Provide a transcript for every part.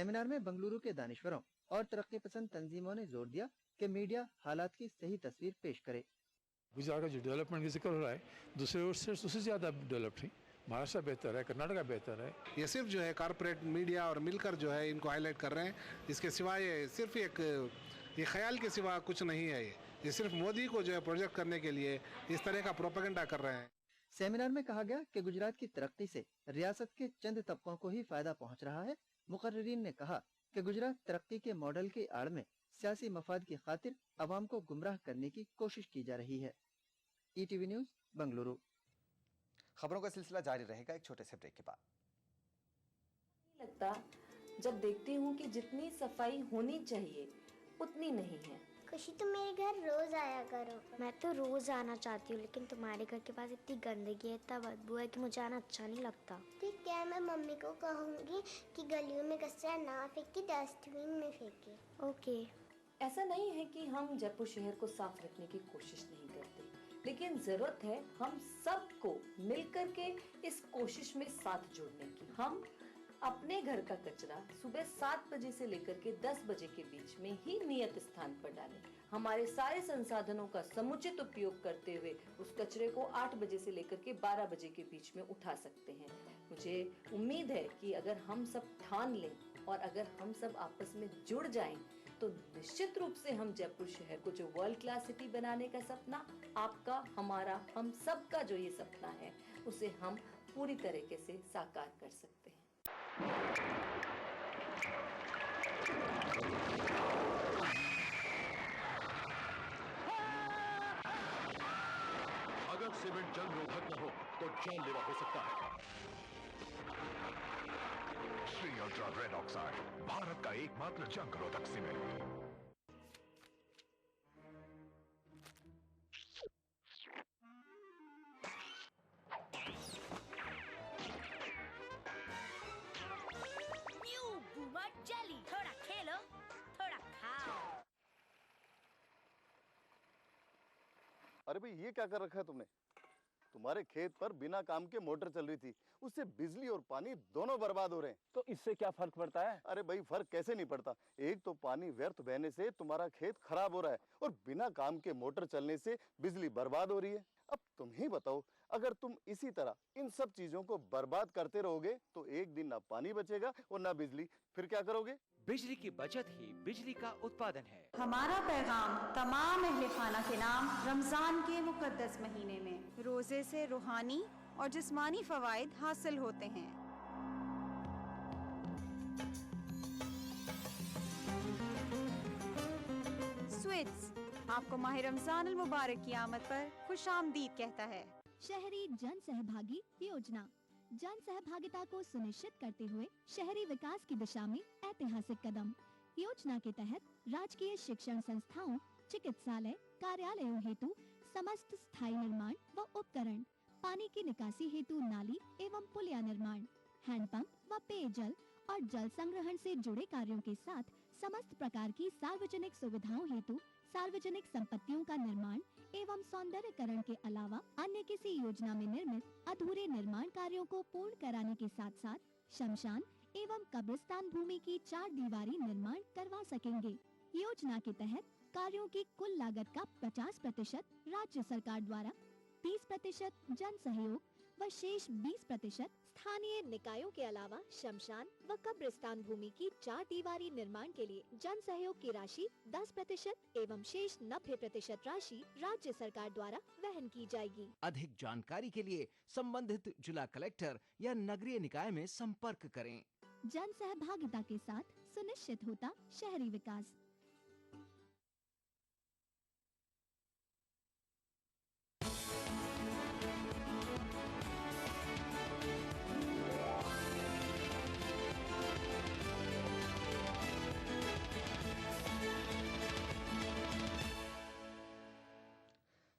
Seminar में बेंगलुरु के दानिश्वरों और तरक्की पसंद तंजीमों ने जोर दिया कि मीडिया हालात की सही तस्वीर पेश करे। गुजरात का जो डेवलपमेंट का जिक्र हो रहा है, दूसरे ओर से उससे ज़्यादा डेवलप्ड है। महाराष्ट्र बेहतर है, कर्नाटका बेहतर है। ये सिर्फ जो है कॉर्पोरेट मीडिया और मिलकर जो है इनको हाईलाइट कर रहे हैं। इसके सिवा ये सिर्फ ये ख्याल के सिवा कुछ नहीं है। ये सिर्फ मोदी को जो है प्रोजेक्ट करने के लिए इस तरह का प्रोपेगेंडा कर रहे हैं। सेमिनार में कहा गया कि गुजरात की तरक्की से रियासत के चंद तबकों को ही फायदा पहुंच रहा है। मुकर्रिरीन ने कहा कि गुजरात तरक्की के मॉडल की आड़ में सियासी मफाद की खातिर अवाम को गुमराह करने की कोशिश की जा रही है। ETV news Bengaluru. खबरों का सिलसिला जारी रहेगा एक छोटे से ब्रेक के बाद। नहीं लगता जब देखती हूँ कि जितनी सफाई होनी चाहिए उतनी नहीं है। खुशी, तुम मेरे घर रोज आया करो। मैं तो रोज आना चाहती हूँ, लेकिन तुम्हारे घर के पास इतनी गंदगी है, इतना बदबू है कि मुझे आना अच्छा नहीं लगता। ठीक है, मैं मम्मी को कहूँगी कि गलियों में कचरा ना फेंके, डस्टबिन में फेंके। ओके। ऐसा नहीं है कि हम जयपुर शहर को साफ रखने की कोशिश नहीं करते, लेकिन जरूरत है हम सबको मिलकर के इस कोशिश में साथ जोड़ने की। हम अपने घर का कचरा सुबह 7 बजे से लेकर के 10 बजे के बीच में ही नियत स्थान पर डालें। हमारे सारे संसाधनों का समुचित उपयोग करते हुए उस कचरे को 8 बजे से लेकर के 12 बजे के बीच में उठा सकते हैं। मुझे उम्मीद है कि अगर हम सब ठान लें और अगर हम सब आपस में जुड़ जाएं तो निश्चित रूप से हम जयपुर शहर को जो वर्ल्ड क्लास सिटी बनाने का सपना, आपका, हमारा, हम सब का जो ये सपना है, उसे हम पूरी तरीके से साकार कर सकते हैं। अगर सीमेंट जंग रोधक न हो तो जानलेवा हो सकता है। Shri ultra red oxide, Bharat का एकमात्र जंग रोधक सीमेंट। न्यू बूमर जेली, थोड़ा खेलो थोड़ा खाओ। अरे भाई, ये क्या कर रखा है तुमने? तुम्हारे खेत पर बिना काम के मोटर चल रही थी, उससे बिजली और पानी दोनों बर्बाद हो रहे हैं। तो इससे क्या फर्क पड़ता है? अरे भाई, फर्क कैसे नहीं पड़ता? एक तो पानी व्यर्थ बहने से तुम्हारा खेत खराब हो रहा है और बिना काम के मोटर चलने से बिजली बर्बाद हो रही है। अब तुम ही बताओ, अगर तुम इसी तरह इन सब चीजों को बर्बाद करते रहोगे तो एक दिन ना पानी बचेगा और ना बिजली, फिर क्या करोगे? बिजली की बचत ही बिजली का उत्पादन है। हमारा पैगाम तमाम अहले खाना के नाम रमजान के मुकद्दस महीने में रोजे से रूहानी और जिस्मानी फवाइद हासिल होते हैं। स्वीट्स आपको माह रमजान अल मुबारक की आमद पर खुशामदीद कहता है। शहरी जन सहभागी योजना जन सहभागिता को सुनिश्चित करते हुए शहरी विकास की दिशा में ऐतिहासिक कदम। योजना के तहत राजकीय शिक्षण संस्थाओं, चिकित्सालय, कार्यालयों हेतु समस्त स्थायी निर्माण व उपकरण, पानी की निकासी हेतु नाली एवं पुलिया निर्माण, हैंडपंप व पेयजल और जल संग्रहण से जुड़े कार्यों के साथ समस्त प्रकार की सार्वजनिक सुविधाओं हेतु सार्वजनिक संपत्तियों का निर्माण एवं सौंदर्यकरण के अलावा अन्य किसी योजना में निर्मित अधूरे निर्माण कार्यों को पूर्ण कराने के साथ साथ शमशान एवं कब्रिस्तान भूमि की 4 दीवारी निर्माण करवा सकेंगे। योजना के तहत कार्यों की कुल लागत का 50% राज्य सरकार द्वारा, 30% जन सहयोग व शेष 20% स्थानीय निकायों के अलावा शमशान व कब्रिस्तान भूमि की 4 दीवारी निर्माण के लिए जन सहयोग की राशि 10% एवं शेष 90% राशि राज्य सरकार द्वारा वहन की जाएगी। अधिक जानकारी के लिए संबंधित जिला कलेक्टर या नगरीय निकाय में संपर्क करें। जन सहभागिता के साथ सुनिश्चित होता शहरी विकास।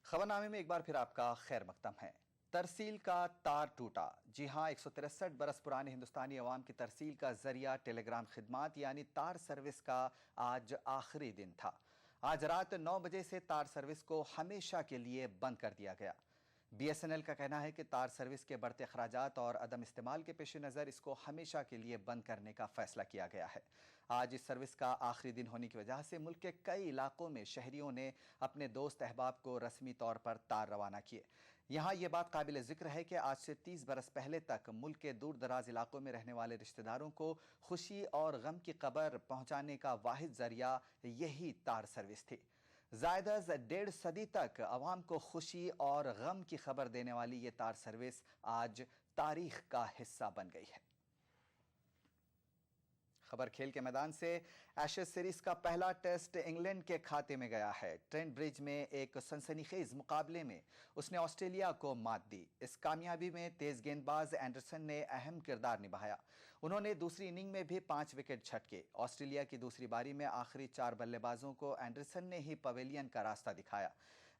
खबरनामे में एक बार फिर आपका खैर मकदम है। तरसील का तार टूटा। जी हां, 163 बरस पुराने हिंदुस्तानी अवाम की तरसील का जरिया टेलीग्राम खिदमात यानी तार सर्विस का आज आखिरी दिन था। आज रात 9 बजे से तार सर्विस को हमेशा के लिए बंद कर दिया गया। BSNL का कहना है कि तार सर्विस के बढ़ते अखराजात और अदम इस्तेमाल के पेश नज़र इसको हमेशा के लिए बंद करने का फैसला किया गया है। आज इस सर्विस का आखिरी दिन होने की वजह से मुल्क के कई इलाकों में शहरियों ने अपने दोस्त अहबाब को रस्मी तौर पर तार रवाना किए। यहाँ ये बात काबिल ज़िक्र है कि आज से 30 बरस पहले तक मुल्क के दूर दराज इलाकों में रहने वाले रिश्तेदारों को खुशी और गम की खबर पहुँचाने का वाहिद ज़रिया यही तार सर्विस थी। ज़ायदज़ 1.5 सदी तक अवाम को खुशी और गम की खबर देने वाली ये तार सर्विस आज तारीख का हिस्सा बन गई है। खबर खेल के मैदान से। एशेज सीरीज का पहला टेस्ट इंग्लैंड के खाते में गया है। ट्रेंट ब्रिज में एक सनसनीखेज मुकाबले में उसने ऑस्ट्रेलिया को मात दी। इस कामयाबी में तेज गेंदबाज एंडरसन ने अहम किरदार निभाया। उन्होंने दूसरी इनिंग में भी 5 विकेट झटके। ऑस्ट्रेलिया की दूसरी बारी में आखिरी 4 बल्लेबाजों को एंडरसन ने ही पवेलियन का रास्ता दिखाया।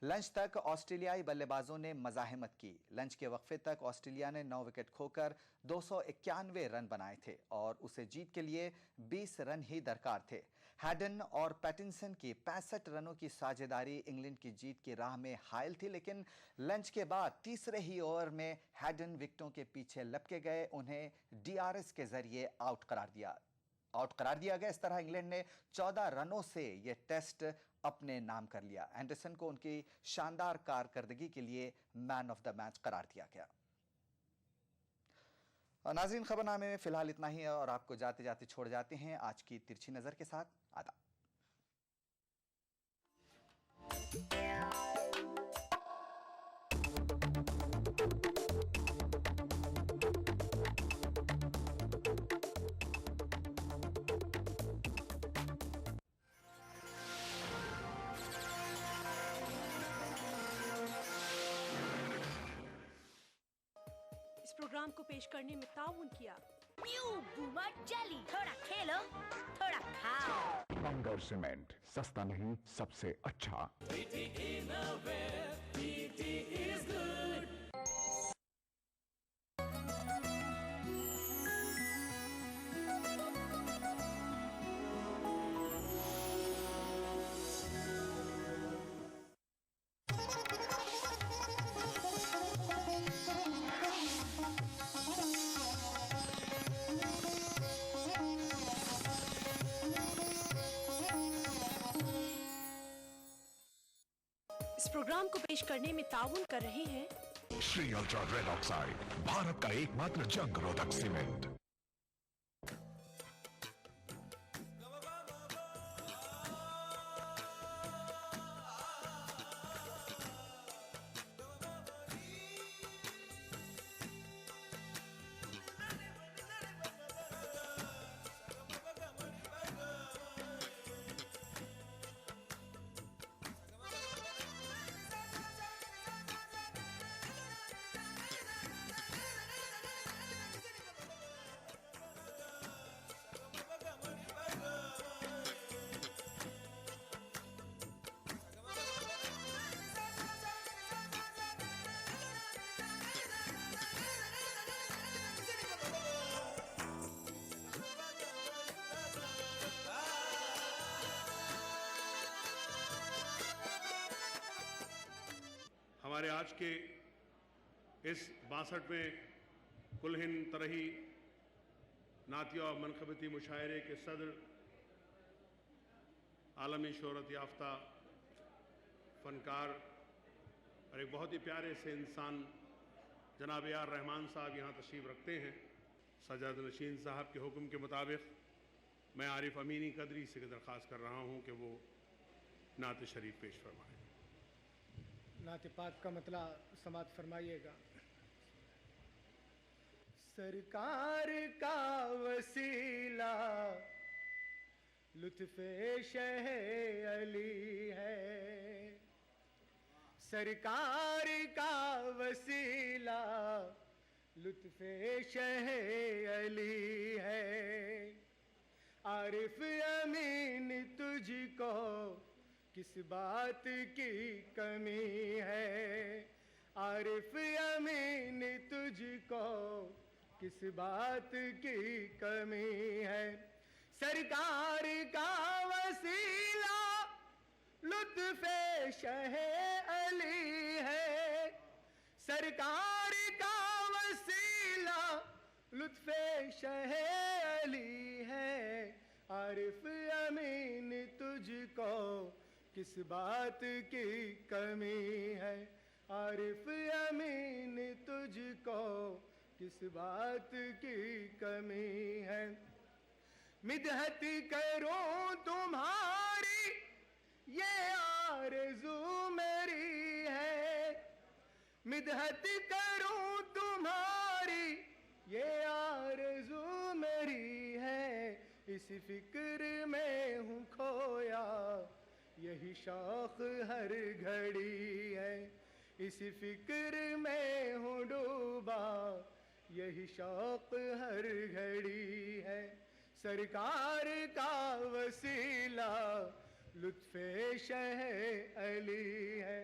लंच तक ऑस्ट्रेलियाई बल्लेबाजों ने मज़ाहमत की। लंच के वक्फे तक ऑस्ट्रेलिया ने 9 विकेट खोकर 291 रन बनाए थे और उसे जीत के लिए 20 रन ही दरकार थे। हैडन और पैटिंसन की 65 रनों की साझेदारी इंग्लैंड की जीत की राह में हायल थी, लेकिन लंच के बाद तीसरे ही ओवर में हैडन विकेटों के पीछे लपके गए। उन्हें DRS के जरिए आउट करार दिया गया। इस तरह इंग्लैंड ने 14 रनों से यह टेस्ट अपने नाम कर लिया। एंडरसन को उनकी शानदार कारकर्दगी के लिए मैन ऑफ द मैच करार दिया गया। नाज़रीन, खबरनामे में फिलहाल इतना ही है और आपको जाते जाते छोड़ जाते हैं आज की तिरछी नजर के साथ। आदाब। प्रोग्राम को पेश करने में ताउन किया न्यू बूमर जेली। थोड़ा खेलो थोड़ा खाओ। बंगर सीमेंट, सस्ता नहीं सबसे अच्छा। इस प्रोग्राम को पेश करने में ताउन कर रहे हैं Shri ultra red oxide, Bharat का एकमात्र जंग रोधक सीमेंट। हमारे आज के इस 62वें कुल-हिंद तरही नातिया और मनक़बती मुशायरे के सदर, आलमी शोहरत याफ्ता फ़नकार और एक बहुत ही प्यारे से इंसान जनाब यार रहमान साहब यहाँ तशरीफ़ रखते हैं। सजाद नशीन साहब के हुक्म के मुताबिक मैं आरिफ अमीनी कदरी से दरख्वास्त कर रहा हूँ कि वो नात शरीफ पेश फरमाएँ। नात पाक का मतला समात फरमाइएगा। सरकार का वसीला लुत्फ़े शह अली है। सरकार का वसीला लुत्फ़े शह अली है। आरिफ अमीन तुझको किस बात की कमी है। आरिफ अमीन तुझको किस बात की कमी है। सरकार का वसीला लुत्फ़े शह अली है। सरकार का वसीला लुत्फ़े शह अली है। आरिफ अमीन तुझको किस बात की कमी है, आरिफ अमीन तुझको किस बात की कमी है। मिदहत करूं तुम्हारी ये आरज़ू मेरी है, मिदहत करूं तुम्हारी ये आरज़ू मेरी है। इस फिक्र में हूँ खोया यही शौक़ हर घड़ी है, इस फिक्र में हूँ डूबा यही शौक़ हर घड़ी है। सरकार का वसीला लुत्फ़े शह अली है।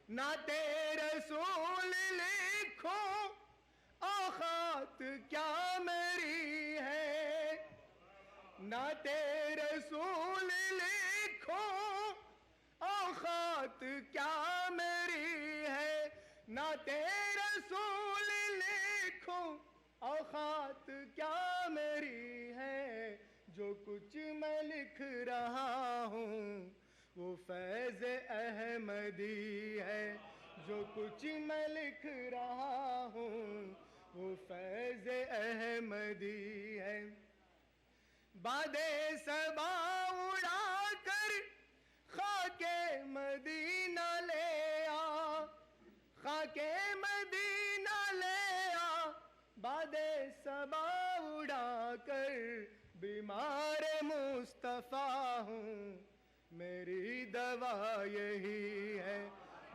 नाते रसूल लिखो औक़ात क्या मेरी है, नाते रसूल लिखो औक़ात क्या मेरी है। नाते रसूल लिखो औक़ात क्या मेरी है। जो कुछ मैं लिख रहा हूँ वो फैज़ अहमदी है, जो कुछ मैं लिख रहा हूँ वो फैज़ अहमदी है। बादे सबा उड़ा कर खाके मदीना ले आ, खाके मदीना ले आ। बादे सबा उड़ा कर बीमार मुस्तफ़ा हूँ मेरी दवा यही है,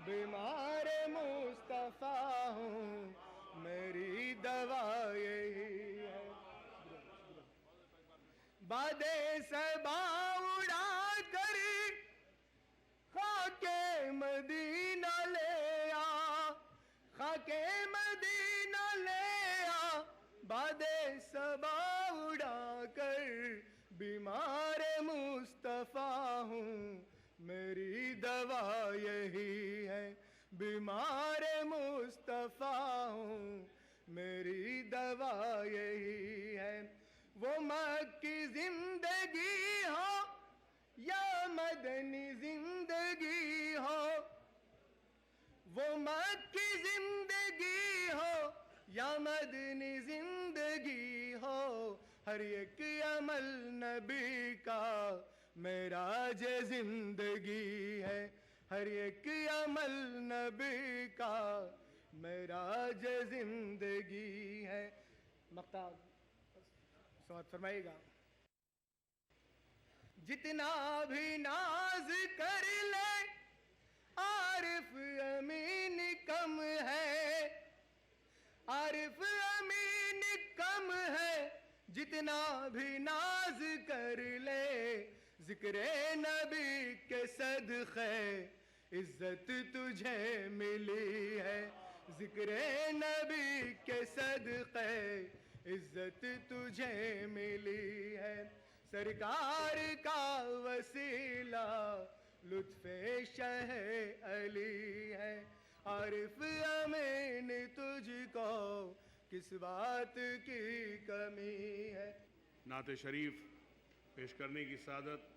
बीमार मुस्तफ़ा हूँ मेरी दवा यही है। बादे सबा उड़ा कर खाके मदीना ले आ, खाके मदीना ले आ। बादे सबा उड़ा कर बीमार मुस्तफ़ा हूँ मेरी दवा यही है, बीमार मुस्तफ़ा हूँ मेरी दवा यही है। वो मक्की जिंदगी हो या मदनी जिंदगी हो, वो मक्की जिंदगी हो या मदनी जिंदगी हो। हर एक अमल नबी का मेराज जिंदगी है, हर एक अमल नबी का मेराज जिंदगी है। मक्ता समात फरमाइएगा। जितना भी नाज कर ले आरिफ अमीन कम है, आरिफ अमीन कम है। जितना भी नाज कर ले जिक्र नबी के सदक़े इज्जत तुझे मिली है, जिक्र नबी के सदक़े इज्जत तुझे मिली है। सरकार का वसीला लुत्फ़े शह अली है। आरिफ अमीन तुझको किस बात की कमी है। नाते शरीफ पेश करने की सादत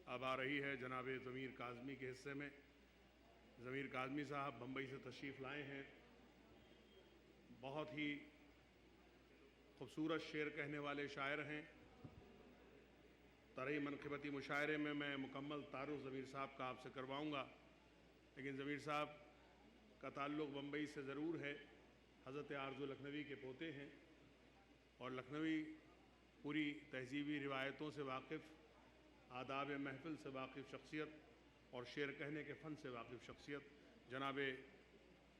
अब आ रही है जनाब ज़मीर काज़मी के हिस्से में। ज़मीर काज़मी साहब बम्बई से तशरीफ़ लाए हैं। बहुत ही खूबसूरत शेर कहने वाले शायर हैं। तरही मनक़बती मुशायरे में मैं मुकम्मल तारुफ़ ज़मीर साहब का आपसे करवाऊँगा, लेकिन ज़मीर साहब का ताल्लुक़ बम्बई से ज़रूर है। हज़रत आरज़ू लखनवी के पोते हैं और लखनवी पूरी तहज़ीबी रिवायतों से वाकिफ़, आदाब महफ़िल से वाकिफ़ शख्सियत और शेर कहने के फ़न से वाकिफ़ शख्सियत जनाब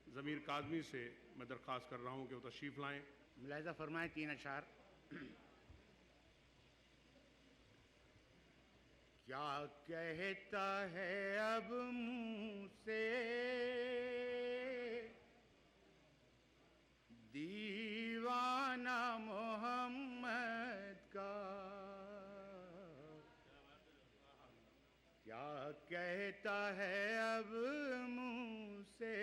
ज़मीर काज़मी से मैं दरख्वास्त कर रहा हूँ कि वो तशरीफ़ लाएँ। मुलाहिज़ा फरमाएँ 3 अशार। क्या कहता है अब मुँह से दीवाना मोहम्मद का, क्या कहता है अब मुँह से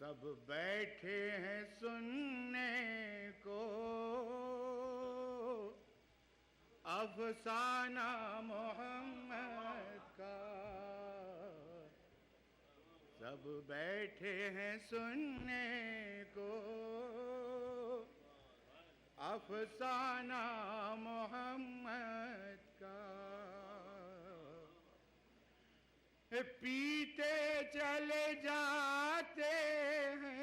सब बैठे हैं सुनने को अफसाना मोहम्मद का। सब बैठे हैं सुनने को अफसाना मोहम्मद का। पीते चले जाते हैं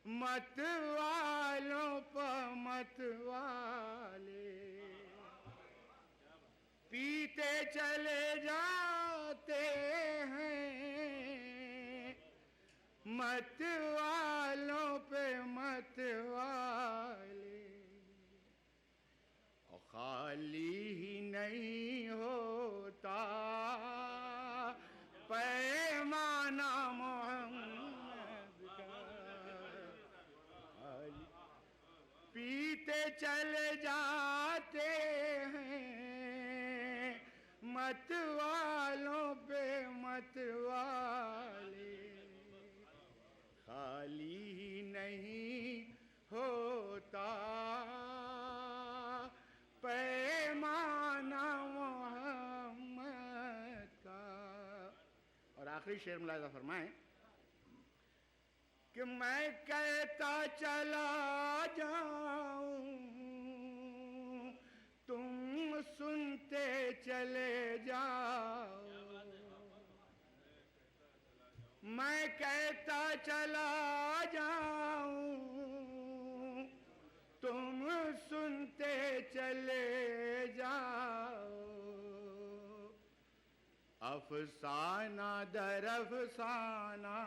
मत वालों पर मत वाले। पीते चले जाते हैं मत वालों पे मत वाले। और खाली ही नहीं होता पैमाना मोहम्मद का। पीते चले जाते हैं मत वालों पे मत वाले। खाली ही नहीं होता पैमाना मोहम्मद का। और आखिरी शेर मुलाहिजा फरमाएं कि मैं कहता चला जाऊं तुम सुनते चले जाओ। मैं कहता चला जाऊं तुम सुनते चले जाओ। अफसाना दर अफसाना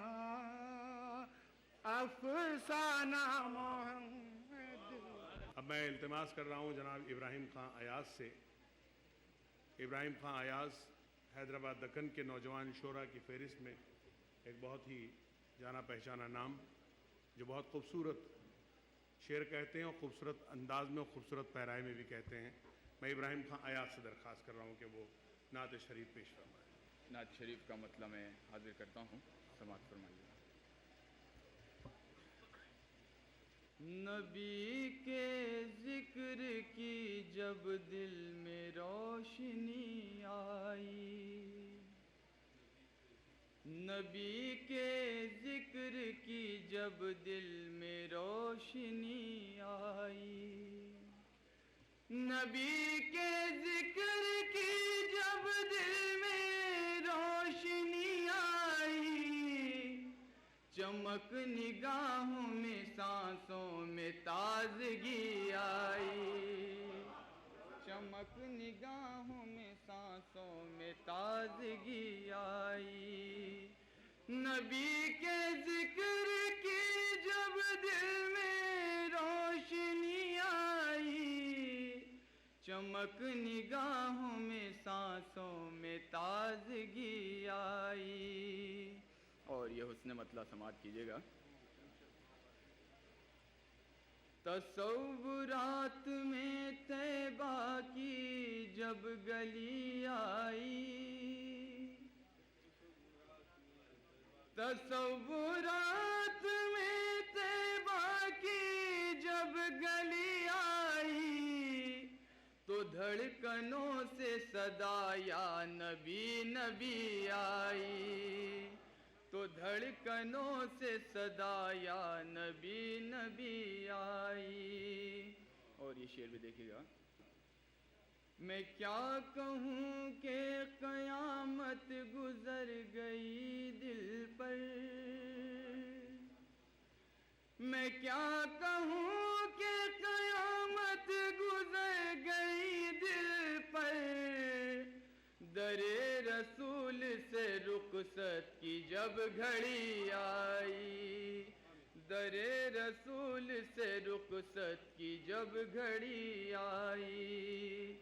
अफसाना मोहम्मद। अब मैं इल्तिमास कर रहा हूँ जनाब इब्राहिम खां अयाज से। इब्राहिम खां अयाज हैदराबाद दक्कन के नौजवान शोरा की फहरिस्त में एक बहुत ही जाना पहचाना नाम, जो बहुत खूबसूरत शेर कहते हैं और ख़ूबसूरत अंदाज में और ख़ूबसूरत पैराए में भी कहते हैं। मैं इब्राहिम खां अयाज से दरख्वास्त कर रहा हूँ कि वो नात शरीफ पेश फरमाएं। नात शरीफ का मतलब मैं हाजिर करता हूँ, समाअत फरमाइए। नबी के जिक्र की जब दिल में रोशनी आई। नबी के जिक्र की जब दिल में रोशनी आई। नबी के जिक्र की जब दिल में रोशनी आई। चमक निगाहों में सांसों में ताजगी आई। चमक निगाहों में सांसों में ताजगी आई। नबी के जिक्र की जब दिल में रोशनी आई। चमक निगाहों में सांसों में ताजगी आई। और ये हुस्न मतला समाअत कीजिएगा। तसव्वुरात में तैबा की जब गली आई। तसव्वुरात में तैबा की जब गली आई। तो धड़कनों से सदा या नबी नबी आई। तो धड़कनों से सदा या नबी नबी आई। और ये शेर भी देखिएगा। मैं क्या कहूँ कि क़यामत गुजर गई दिल पर। मैं क्या कहूँ कि क़यामत गुजर गई दिल पर। दरे रसूल से रुखसत की जब घड़ी आई। दरे रसूल से रुखसत की जब घड़ी आई।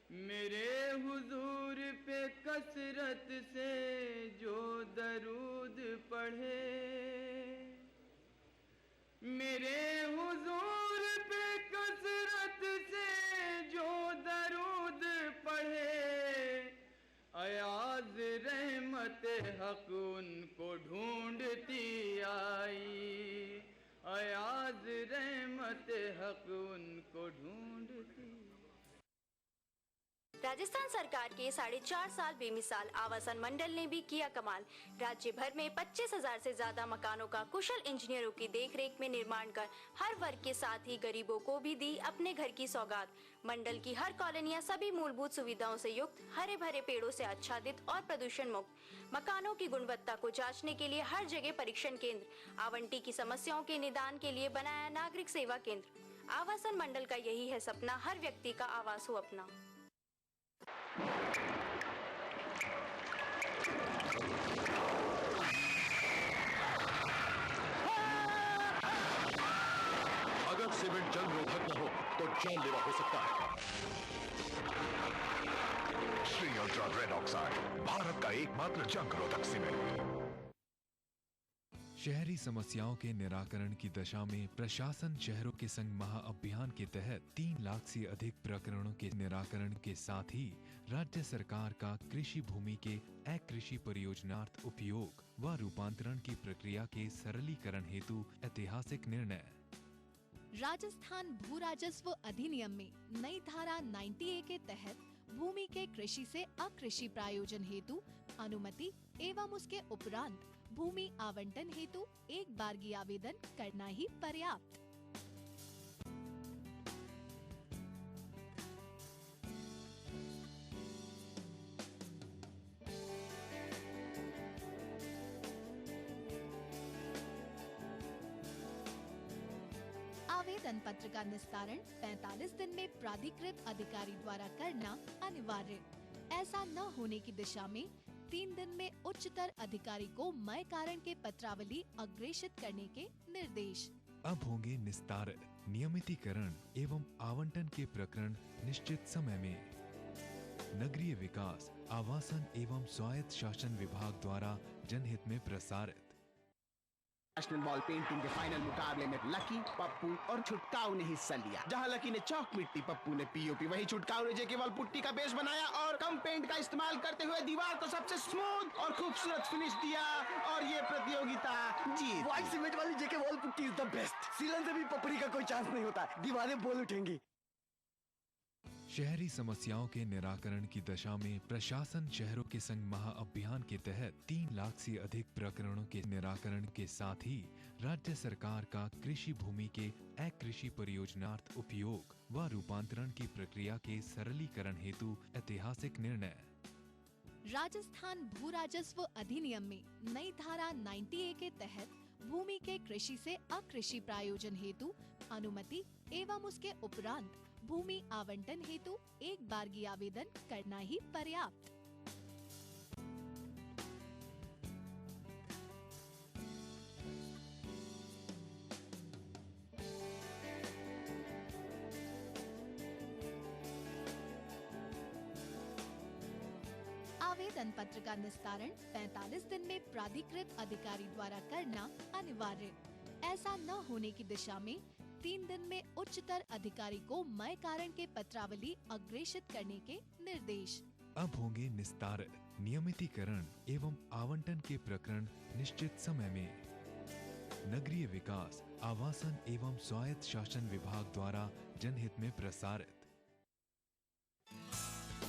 मेरे हुजूर पे कसरत से जो दरूद पढ़े। मेरे हुजूर पे कसरत से जो दरूद पढ़े। अयाज रहमत रहमत हक उनको ढूंढती आई, अयाज रहमत हक उनको ढूंढती। राजस्थान सरकार के 4.5 साल बेमिसाल आवासन मंडल ने भी किया कमाल। राज्य भर में 25,000 से ज्यादा मकानों का कुशल इंजीनियरों की देखरेख में निर्माण कर हर वर्ग के साथ ही गरीबों को भी दी अपने घर की सौगात। मंडल की हर कॉलोनियां सभी मूलभूत सुविधाओं से युक्त, हरे भरे पेड़ों से आच्छादित और प्रदूषण मुक्त। मकानों की गुणवत्ता को जांचने के लिए हर जगह परीक्षण केंद्र, आवंटी की समस्याओं के निदान के लिए बनाया नागरिक सेवा केंद्र। आवासन मंडल का यही है सपना, हर व्यक्ति का आवास हो अपना। अगर सीमेंट जंग रोधक न हो तो जानलेवा हो सकता है। Shri ultra red oxide, Bharat का एकमात्र जंग रोधक सीमेंट। शहरी समस्याओं के निराकरण की दशा में प्रशासन शहरों के संग महाअभियान के तहत 3 लाख से अधिक प्रकरणों के निराकरण के साथ ही राज्य सरकार का कृषि भूमि के अकृषि परियोजनार्थ उपयोग व रूपांतरण की प्रक्रिया के सरलीकरण हेतु ऐतिहासिक निर्णय। राजस्थान भू राजस्व अधिनियम में नई धारा 90A के तहत भूमि के कृषि से अकृषि प्रायोजन हेतु अनुमति एवं उसके उपरांत भूमि आवंटन हेतु एक बारगी आवेदन करना ही पर्याप्त। आवेदन पत्र का निस्तारण 45 दिन में प्राधिकृत अधिकारी द्वारा करना अनिवार्य। ऐसा न होने की दिशा में 3 दिन में उच्चतर अधिकारी को मय कारण के पत्रावली अग्रेषित करने के निर्देश। अब होंगे निस्तारित, नियमितीकरण एवं आवंटन के प्रकरण निश्चित समय में। नगरीय विकास, आवासन एवं स्वायत्त शासन विभाग द्वारा जनहित में प्रसारित। नेशनल बॉल पेंटिंग के फाइनल मुकाबले में लकी, पप्पू और छुटकाऊ ने हिस्सा लिया। जहां लकी ने चौक मिट्टी, पप्पू ने पीओपी, वहीं छुटकाऊ ने जेके वॉल पुट्टी का बेस बनाया और कम पेंट का इस्तेमाल करते हुए दीवार को सबसे स्मूथ और खूबसूरत फिनिश दिया और ये प्रतियोगिता जीत। व्हाइट सीमेंट वाली JK wall putty is the best. सीलन से भी पपड़ी का कोई चांस नहीं होता, दीवारें बोल उठेंगी। शहरी समस्याओं के निराकरण की दशा में प्रशासन शहरों के संग महाअभियान के तहत 3 लाख से अधिक प्रकरणों के निराकरण के साथ ही राज्य सरकार का कृषि भूमि के अकृषि परियोजनार्थ उपयोग व रूपांतरण की प्रक्रिया के सरलीकरण हेतु ऐतिहासिक निर्णय। राजस्थान भू राजस्व अधिनियम में नई धारा 90A के तहत भूमि के कृषि से अकृषि प्रायोजन हेतु अनुमति एवं उसके उपरांत भूमि आवंटन हेतु एक बारगी आवेदन करना ही पर्याप्त। आवेदन पत्र का निस्तारण 45 दिन में प्राधिकृत अधिकारी द्वारा करना अनिवार्य। ऐसा न होने की दिशा में 3 दिन में उच्चतर अधिकारी को मय कारण के पत्रावली अग्रेषित करने के निर्देश। अब होंगे निस्तारित, नियमितीकरण एवं आवंटन के प्रकरण निश्चित समय में। नगरीय विकास, आवासन एवं स्वायत्त शासन विभाग द्वारा जनहित में प्रसारित।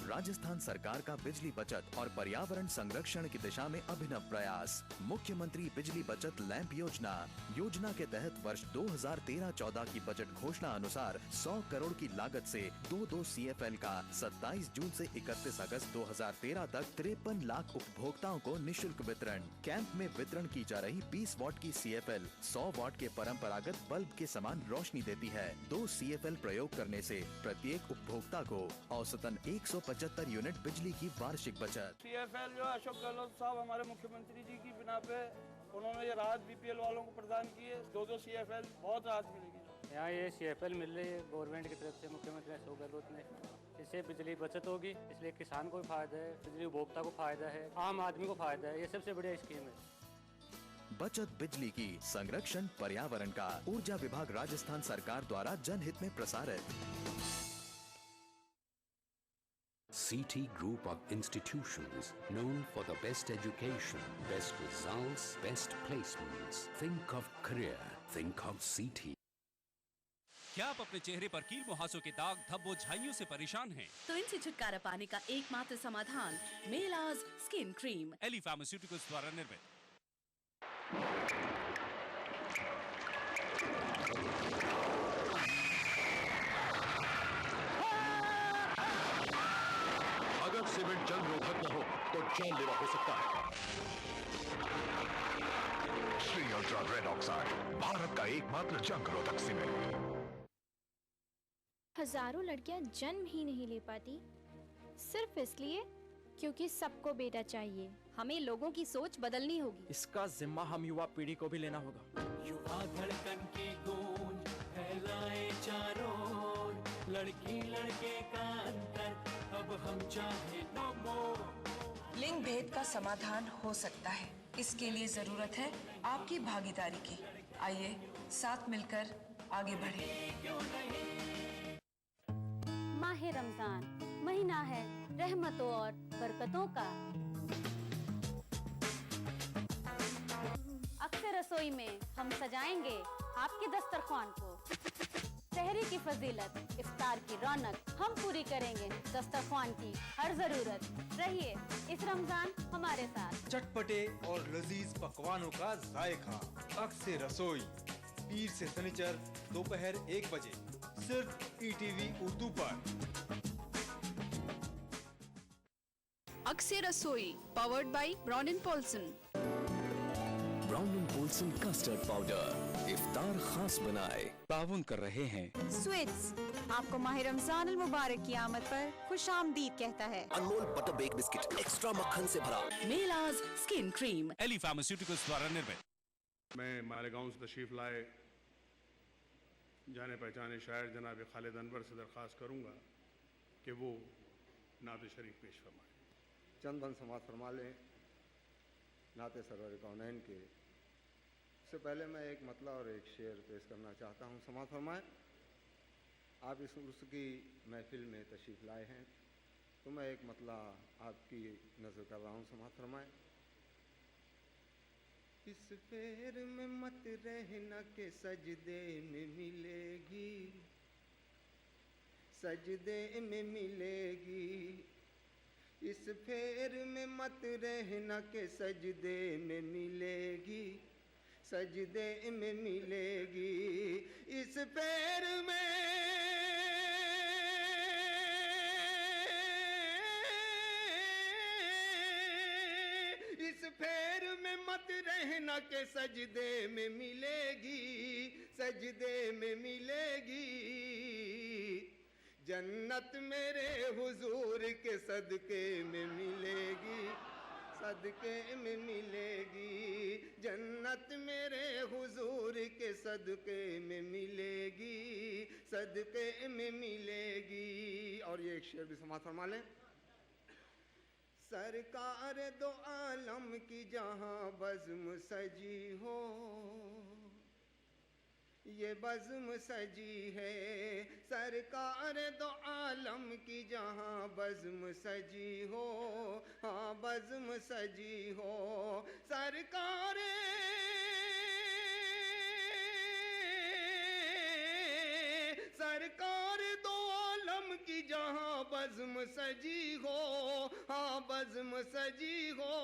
राजस्थान सरकार का बिजली बचत और पर्यावरण संरक्षण की दिशा में अभिनव प्रयास। मुख्यमंत्री बिजली बचत लैंप योजना के तहत वर्ष 2013-14 की बजट घोषणा अनुसार 100 करोड़ की लागत से 2 CFL का 27 जून से 31 अगस्त 2013 तक 53 लाख उपभोक्ताओं को निशुल्क वितरण। कैंप में वितरण की जा रही 20 वाट की CFL 100 वाट के परंपरागत बल्ब के समान रोशनी देती है। 2 CFL प्रयोग करने से प्रत्येक उपभोक्ता को औसतन 175 यूनिट बिजली की वार्षिक बचत। CFL जो अशोक गहलोत साहब हमारे मुख्यमंत्री जी की बिना पे उन्होंने ये राहत BPL वालों को प्रदान की है। 2 CFL बहुत राहत मिलेगी। यहाँ ये CFL मिल रही है गवर्नमेंट की तरफ से, मुख्यमंत्री अशोक गहलोत ने। इससे बिजली बचत होगी, इसलिए किसान को भी फायदा है, बिजली उपभोक्ता को फायदा है, आम आदमी को फायदा है। ये सबसे बढ़िया स्कीम है। बचत बिजली की, संरक्षण पर्यावरण का। ऊर्जा विभाग राजस्थान सरकार द्वारा जनहित में प्रसारित। CT Group of institutions known for the best education, best results, best placements. Think of career. Think of CT. क्या आप अपने चेहरे पर कील मुहासों के दाग धब्बों झाइयों से परेशान हैं? तो इनसे छुटकारा पाने का एकमात्र समाधान Melaz skin cream, Ely pharmaceuticals द्वारा निर्मित। अगर सीमेंट जंग रोधक न हो तो जानलेवा हो सकता है। Shri ultra red oxide, Bharat का एकमात्र जंग रोधक सीमेंट। हजारों लड़कियां जन्म ही नहीं ले पाती सिर्फ इसलिए क्योंकि सबको बेटा चाहिए। हमें लोगों की सोच बदलनी होगी। इसका जिम्मा हम युवा पीढ़ी को भी लेना होगा। युवा धड़कन की गूंज फैलाए चारों ओर, लड़की लड़के का अंतर अब हम चाहे नो मोर। लिंग भेद का समाधान हो सकता है, इसके लिए जरूरत है आपकी भागीदारी की। आइए साथ मिलकर आगे बढ़ें। माह रमजान महीना है रहमतों और बरकतों का। अक्सर रसोई में हम सजाएंगे आपके दस्तरख्वान को। सहरी की फजीलत, इफ्तार की रौनक हम पूरी करेंगे दस्तरख्वान की हर जरूरत। रहिए इस रमजान हमारे साथ। चटपटे और लजीज पकवानों का जायका। अक्सर रसोई, पीर से शनिचर दोपहर 1 बजे सिर्फ ETV उर्दू पर। अक्सर रसोई powered by Brown and Polson. Brown and Polson custard powder इफ्तार खास बनाए। ताउन कर रहे हैं स्वीट्स आपको माह रमजान अल मुबारक की आमद पर खुशामदीद कहता है। Anmol butter bake biscuit extra मक्खन से भरा। Melaz skin cream, Ely pharmaceuticals द्वारा निर्मित। मैं मालेगांव से तशरीफ लाए जाने पहचाने शायर जनाब खालिद अनवर से दरख्वास्त करूँगा कि वो नात शरीफ पेश फरमाए। चंद बंद समात फरमा लें नाते सरवर कौनैन के। उससे पहले मैं एक मतला और एक शेर पेश करना चाहता हूँ। समात फरमाए। आप इस उर्स की महफिल में तशरीफ़ लाए हैं तो मैं एक मतला आपकी नज़र कर रहा हूँ। समात फरमाए। इस फेर में मत रहना के सजदे में मिलेगी, सजदे में मिलेगी। इस फेर में मत रहना के सजदे में मिलेगी, सजदे में मिलेगी। इस फेर में मत रहना के सजदे में मिलेगी, सजदे में मिलेगी। जन्नत मेरे हुजूर के सदके में मिलेगी, सदके में मिलेगी। जन्नत मेरे हुजूर के सदके में मिलेगी, सदके में मिलेगी। और ये एक शेर भी समात फरमा लें। सरकार दो आलम की जहाँ बज़्म सजी हो, ये बज़्म सजी है। सरकार दो आलम की जहाँ बज़्म सजी हो, हाँ बज़्म सजी हो। सरकार दो आलम की जहाँ बज़्म सजी हो, हाँ बज़्म सजी हो।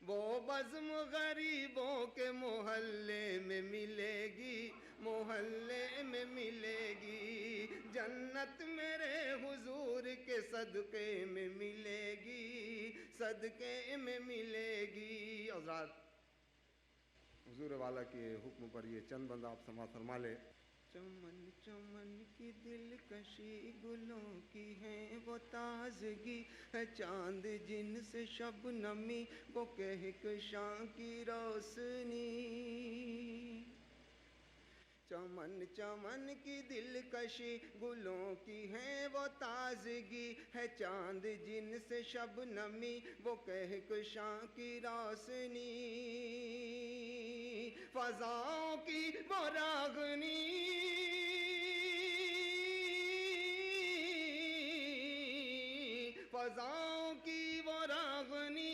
वो बज़्म गरीबों के मोहल्ले में मिलेगी, मोहल्ले में मिलेगी। जन्नत मेरे हुजूर के सदके में मिलेगी, सदके में मिलेगी। हज़रात हुजूर वाला के हुक्म पर ये चंद बंद आप समात फरमा ले। चमन चमन की दिलकशी गुलों की है वो ताजगी है। चांद जिनसे शबनमी वो कहकशां की रोशनी। चमन चमन की दिलकशी गुलों की है वो ताजगी है। चांद जिनसे शबनमी वो कहकशां की रोशनी। फज़ाओं की वो रागनी